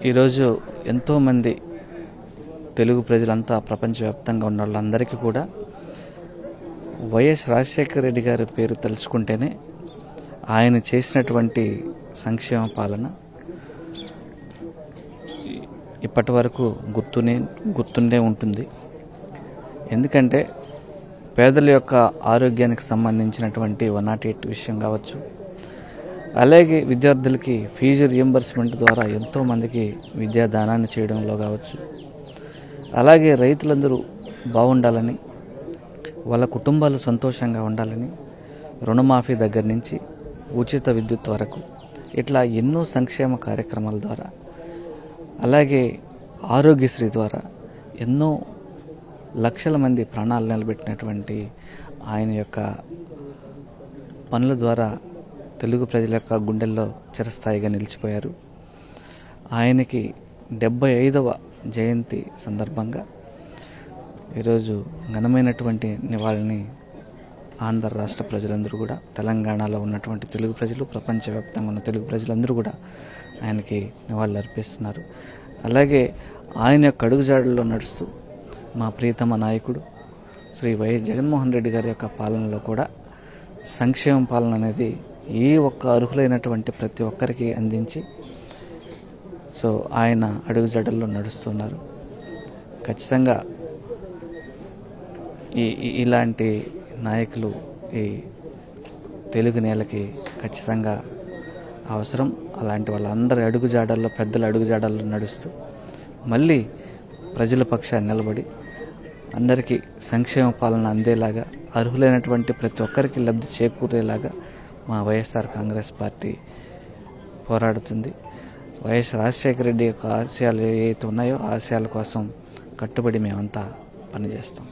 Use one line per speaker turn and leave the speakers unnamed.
ఈరోజు ఎంతోమంది తెలుగు ప్రజలంతా ప్రపంచవ్యాప్తంగా ఉన్న వాళ్ళందరికీ కూడా వైఎస్ రాజశేఖర రెడ్డి గారి పేరు తలుచుకుంటేనే ఆయన చేసినటువంటి సంక్షేమ పాలన ఇప్పటి వరకు గుర్తుండే ఉంటుంది. ఎందుకంటే పేదల యొక్క ఆరోగ్యానికి సంబంధించినటువంటి 108 విషయం కావచ్చు, అలాగే విద్యార్థులకి ఫీజు రియంబర్స్మెంట్ ద్వారా ఎంతోమందికి విద్యాదానాన్ని చేయడంలో కావచ్చు, అలాగే రైతులందరూ బాగుండాలని, వాళ్ళ కుటుంబాలు సంతోషంగా ఉండాలని రుణమాఫీ దగ్గర నుంచి ఉచిత విద్యుత్ వరకు ఇట్లా ఎన్నో సంక్షేమ కార్యక్రమాల ద్వారా, అలాగే ఆరోగ్యశ్రీ ద్వారా ఎన్నో లక్షల మంది ప్రాణాలు నిలబెట్టినటువంటి ఆయన యొక్క పనుల ద్వారా తెలుగు ప్రజల యొక్క గుండెల్లో చిరస్థాయిగా నిలిచిపోయారు. ఆయనకి 75వ జయంతి సందర్భంగా ఈరోజు ఘనమైనటువంటి నివాళిని ఆంధ్ర రాష్ట్ర ప్రజలందరూ కూడా, తెలంగాణలో ఉన్నటువంటి తెలుగు ప్రజలు, ప్రపంచవ్యాప్తంగా ఉన్న తెలుగు ప్రజలందరూ కూడా ఆయనకి నివాళులు అర్పిస్తున్నారు. అలాగే ఆయన యొక్క అడుగుజాడల్లో నడుస్తూ మా ప్రియతమ నాయకుడు శ్రీ వైఎస్ జగన్మోహన్ రెడ్డి గారి యొక్క పాలనలో కూడా సంక్షేమ పాలన అనేది ఏ ఒక్క అర్హులైనటువంటి ప్రతి ఒక్కరికి అందించి ఆయన అడుగుజాడల్లో నడుస్తున్నారు. ఖచ్చితంగా ఇలాంటి నాయకులు ఈ తెలుగు నేలకి ఖచ్చితంగా అవసరం. అలాంటి వాళ్ళందరి అడుగుజాడల్లో, పెద్దల అడుగుజాడల్లో నడుస్తూ మళ్ళీ ప్రజల పక్షాన్ని నిలబడి అందరికీ సంక్షేమ పాలన అందేలాగా, అర్హులైనటువంటి ప్రతి ఒక్కరికి లబ్ధి చేకూరేలాగా మా వైఎస్ఆర్ కాంగ్రెస్ పార్టీ పోరాడుతుంది. వైఎస్ రాజశేఖర రెడ్డి యొక్క ఆశయాలు ఏవైతే ఉన్నాయో ఆ ఆశయాల కోసం కట్టుబడి మేమంతా పనిచేస్తాం.